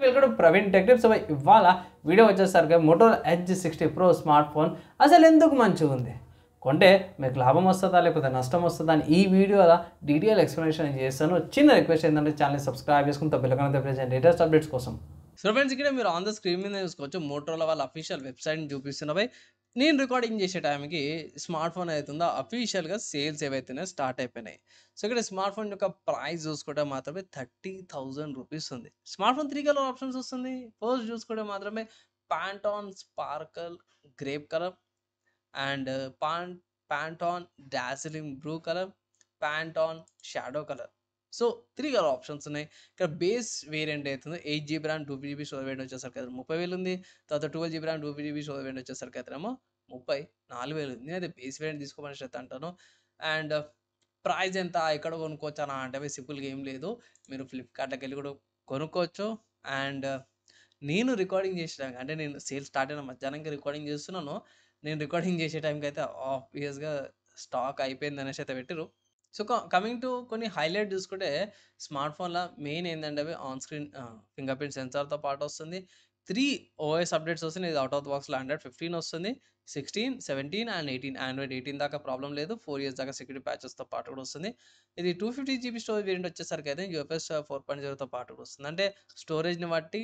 Welcome to Praveen tech tips. ఇవాళ video వచ్చేసరికి Motorola edge 60 pro smart phone అసలు ఎందుకు మంచిగా ఉంది, కొంటే మీకు లాభం వస్తుందా లేకపోతే నష్టం వస్తుందా అని ఈ వీడియోలో డీటెయిల్ ఎక్స్ప్లెనేషన్ చేస్తాను. చిన్న రిక్వెస్ట్ ఏంటంటే ఛానల్ సబ్స్క్రైబ్ చేసుకుని బెల్ ఐకాన్ లేటెస్ట్ అప్డేట్స్ కోసం. సో ఫ్రెండ్స్, ఇక్కడ మీరు ఆన్ ద స్క్రీన్ మీద చూసుకోవచ్చు మోటోరోలా వాళ్ళ అఫీషియల్ వెబ్సైట్ని చూపిస్తున్నవి. నేను రికార్డింగ్ చేసే టైంకి స్మార్ట్ ఫోన్ అవుతుందో అఫీషియల్గా సేల్స్ ఏవైతున్నాయో స్టార్ట్ అయిపోయినాయి. సో ఇక్కడ స్మార్ట్ ఫోన్ యొక్క ప్రైస్ చూసుకుంటే మాత్రమే 30,000 రూపీస్ ఉంది. స్మార్ట్ ఫోన్ 3 కలర్ ఆప్షన్స్ వస్తుంది. ఫస్ట్ చూసుకుంటే మాత్రమే Pantone sparkle grape colour and Pantone Darjeeling blue colour, Pantone shadow colour. So 3 colour options ఉన్నాయి. ఇక్కడ బేస్ వేరియంట్ అవుతుంది 8GB RAM 2GB storage variant వచ్చేసరికి అయితే 30,000 ఉంది. తర్వాత 12GB RAM 2GB storage variant వచ్చేసరికి అయితే 34,000 ఉంది. నేనైతే బేస్ వేరియంట్ తీసుకోమని అయితే అంటాను. అండ్ ప్రైస్ ఎంత, ఎక్కడ కొనుక్కోవచ్చు అని అంటే సింపుల్గా ఏం లేదు, మీరు ఫ్లిప్కార్ట్లోకి వెళ్ళి కూడా కొనుక్కోవచ్చు. అండ్ నేను రికార్డింగ్ చేసే టైం అంటే నేను సేల్ స్టార్ట్ అయిన మధ్యాహ్నంకి రికార్డింగ్ చేస్తున్నాను. నేను రికార్డింగ్ చేసే టైంకి అయితే ఆబ్వియస్గా స్టాక్ అయిపోయింది అనేసి అయితే పెట్టిరు. సో కమింగ్ టు కొన్ని హైలైట్ చూసుకుంటే స్మార్ట్ ఫోన్లో మెయిన్ ఏంటంటే అవి ఆన్ స్క్రీన్ ఫింగర్ ప్రింట్ సెన్సార్తో పాటు వస్తుంది. 3 ఓఎస్ అప్డేట్స్ వస్తుంది. ఇది అవుట్ ఆఫ్ ద బాక్స్లో Android 15 వస్తుంది, 16, 17 అండ్ 18. Android 18 దాకా ప్రాబ్లం లేదు. 4 ఇయర్స్ దాకా సెక్యూరిటీ ప్యాచెస్తో పాటు కూడా వస్తుంది. ఇది 250GB స్టోరేజ్ వేరియంట్ వచ్చేసరికి అయితే UFS 4.0తో పాటు కూడా వస్తుంది. అంటే స్టోరేజ్ని బట్టి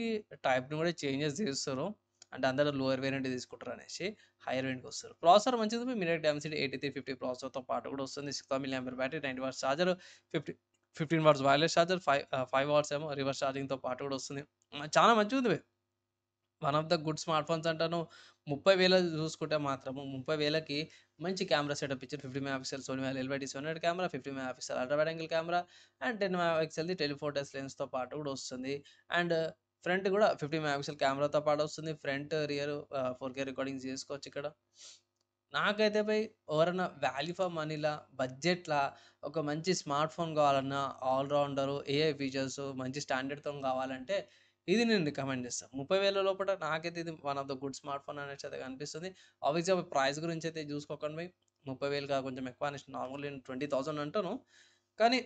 టైప్ని కూడా చేంజెస్ చేస్తారు. అంటే అందరూ లోయర్ వేరియంట్ తీసుకుంటారు అనేసి హైయర్ వేరియంట్కి వస్తారు. ప్రాసెసర్ మంచిది, మీడియాటెక్ డైమెన్సిటీ 8350 ప్రాసెసర్తో పాటు కూడా వస్తుంది. 6,000 mAh battery, 90 watts charger, 15 watts wireless charger, 5 watts ఏమో రివర్స్ ఛార్జింగ్తో పాటు కూడా వస్తుంది. చాలా మంచిగా ఉంది. One of the good smart phones అంటాను. 30,000 చూసుకుంటే మాత్రము 30,000కి మంచి కెమెరా సెటప్ ఇచ్చారు. 50 megapixel Sony LYT700 camera, 50 megapixel ultra wide angle camera and 10 మెగాపిక్సెల్ది టెలిఫోటోస్ లెన్స్తో పాటు కూడా వస్తుంది. అండ్ ఫ్రంట్ కూడా 50 మెగాపిక్సెల్ కెమెరాతో పాటు వస్తుంది. ఫ్రంట్ రియర్ 4K రికార్డింగ్ చేసుకోవచ్చు. ఇక్కడ నాకైతే ఎవరైనా వాల్యూ ఫర్ మనీలా బడ్జెట్లా ఒక మంచి స్మార్ట్ ఫోన్ కావాలన్నా, ఆల్రౌండరు, ఏఐ ఫీచర్స్ మంచి స్టాండర్డ్తో కావాలంటే ఇది నేను రికమెండ్ చేస్తాను. 30,000 లోపల నాకైతే ఇది one of the good smart phone అనేసి అయితే కనిపిస్తుంది. ఆబ్వియస్గా ప్రైస్ గురించి అయితే చూసుకోకండి. 30,000 కొంచెం ఎక్కువ అనేసి నార్మల్ నేను 20,000 అంటాను, కానీ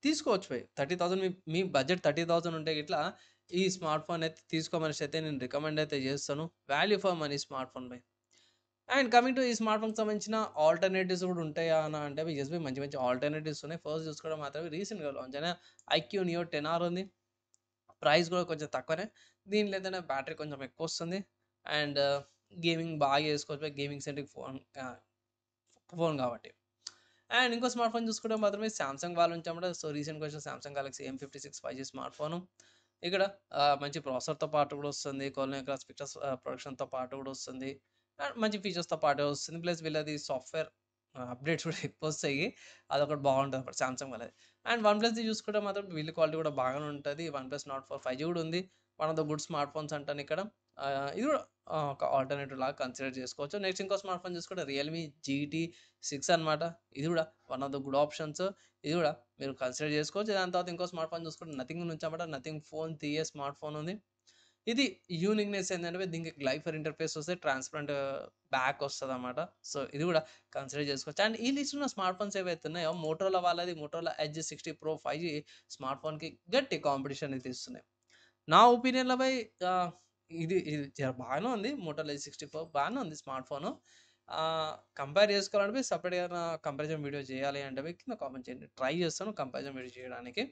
తీసుకోవచ్చు 30,000 మీ బడ్జెట్ 30,000 ఉంటే ఇట్లా ఈ స్మార్ట్ ఫోన్ అయితే తీసుకోమనేసి అయితే నేను రికమెండ్ అయితే చేస్తాను. Value for money smart phone and coming to ఈ స్మార్ట్ ఫోన్కి సంబంధించిన ఆల్టర్నేటివ్స్ కూడా ఉంటాయా అని అంటే ఎస్బీ మంచి మంచి ఆల్టర్నేటివ్స్ ఉన్నాయి. ఫస్ట్ చూసుకోవడం మాత్రమే రీసెంట్గా లాంచ్ అయిన IQ Neo 10R ఉంది. ప్రైస్ కూడా కొంచెం తక్కువనే. దీనిలో ఏంటంటే బ్యాటరీ కొంచెం ఎక్కువ వస్తుంది. అండ్ గేమింగ్ బాగా చేసుకోవచ్చు, గేమింగ్ సెంట్రిక్ ఫోన్ కాబట్టి. అండ్ ఇంకో స్మార్ట్ ఫోన్ చూసుకుంటే మాత్రమే సామ్సంగ్ వాళ్ళ నుంచి అన్నమాట. సో రీసెంట్గా వచ్చిన Samsung Galaxy M56 5G smart phone. ఇక్కడ మంచి ప్రాసెసర్తో పాటు కూడా వస్తుంది. కోలిన్ క్రాస్ పిక్చర్స్ ప్రొడక్షన్తో పాటు కూడా వస్తుంది. అండ్ మంచి ఫీచర్స్తో పాటు వస్తుంది. ప్లస్ వీళ్ళది సాఫ్ట్వేర్ అప్డేట్స్ కూడా ఎక్కువ వస్తాయి. అదొకటి బాగుంటుంది అన్నమాట సామ్సంగ్ వాళ్ళది. అండ్ OnePlusది చూసుకుంటే మాత్రం బిల్డ్ క్వాలిటీ కూడా బాగానే ఉంటుంది. OnePlus Nord 4 5G కూడా ఉంది. One of the good smart phones అంటాను ఇక్కడ. ఇది కూడా ఒక ఆల్టర్నేటివ్ లాగా కన్సిడర్ చేసుకోవచ్చు. నెక్స్ట్ ఇంకో స్మార్ట్ ఫోన్ చూసుకుంటే Realme GT6 అనమాట. ఇది కూడా one of the good options. ఇది కూడా మీరు కన్సిడర్ చేసుకోవచ్చు. దాని తర్వాత ఇంకో స్మార్ట్ ఫోన్ చూసుకుంటే నథింగ్ నుంచి అన్నమాట. Nothing phone 3A smart phone ఉంది. ఇది యూనిక్నెస్ ఏంటంటే దీనికి గ్లైఫర్ ఇంటర్ఫేస్ వస్తే ట్రాన్స్పరెంట్ బ్యాక్ వస్తుంది అన్నమాట. సో ఇది కూడా కన్సిడర్ చేసుకోవచ్చు. అండ్ ఈ లిస్ట్ ఉన్న స్మార్ట్ ఫోన్స్ ఏవైతే ఉన్నాయో మోటోరోలా వాళ్ళది Motorola edge 60 pro 5G smart ఫోన్కి గట్టి కాంపిటీషన్ అయితే ఇస్తున్నాయి. నా ఒపీనియన్లో ఇది బాగానే ఉంది. మోటోరోలా ఎడ్జ్ 60 ప్రో బాగానే ఉంది స్మార్ట్ ఫోను. కంపేర్ చేసుకోవాలంటే సపరేట్గా కంపారిజన్ వీడియో చేయాలి అంటే కింద కామెంట్ చేయండి. ట్రై చేస్తాను కంపారిజన్ వీడియో చేయడానికి.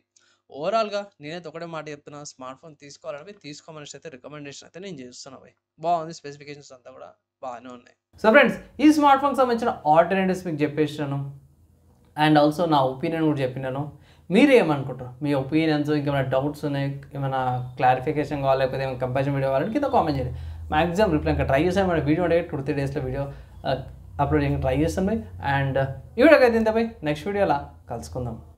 ఓవరాల్గా నేనైతే ఒకటే మాట చెప్తున్నా, స్మార్ట్ ఫోన్ తీసుకోవాలని తీసుకోమనేసి అయితే రికమెండేషన్ అయితే నేను చేస్తున్నాను. బాగుంది, స్పెసిఫికేషన్స్ అంతా కూడా బాగానే ఉన్నాయి. సో ఫ్రెండ్స్, ఈ స్మార్ట్ ఫోన్కి సంబంధించిన ఆల్టర్నేటివ్స్ మీకు చెప్పేసినాను. అండ్ ఆల్సో నా ఒపీనియన్ కూడా చెప్పినాను. మీరు ఏమనుకుంటారు? మీ ఒపీనియన్స్, ఇంకేమైనా డౌట్స్ ఉన్నాయి, ఏమైనా క్లారిఫికేషన్ కావాలి, లేకపోతే ఏమైనా కంపారిజన్ వీడియో కావాలంటే కింద కామెంట్ చేయండి. మ్యాక్సిమం రిప్లై ఇంకా ట్రై చేసాను. మన వీడియో అంటే 2-3 డేస్లో వీడియో అప్లోడ్ చేయడానికి ట్రై చేస్తాను. అండ్ ఈ వీడియోకి అయితే ఇంత నెక్స్ట్ వీడియోలా కలుసుకుందాం.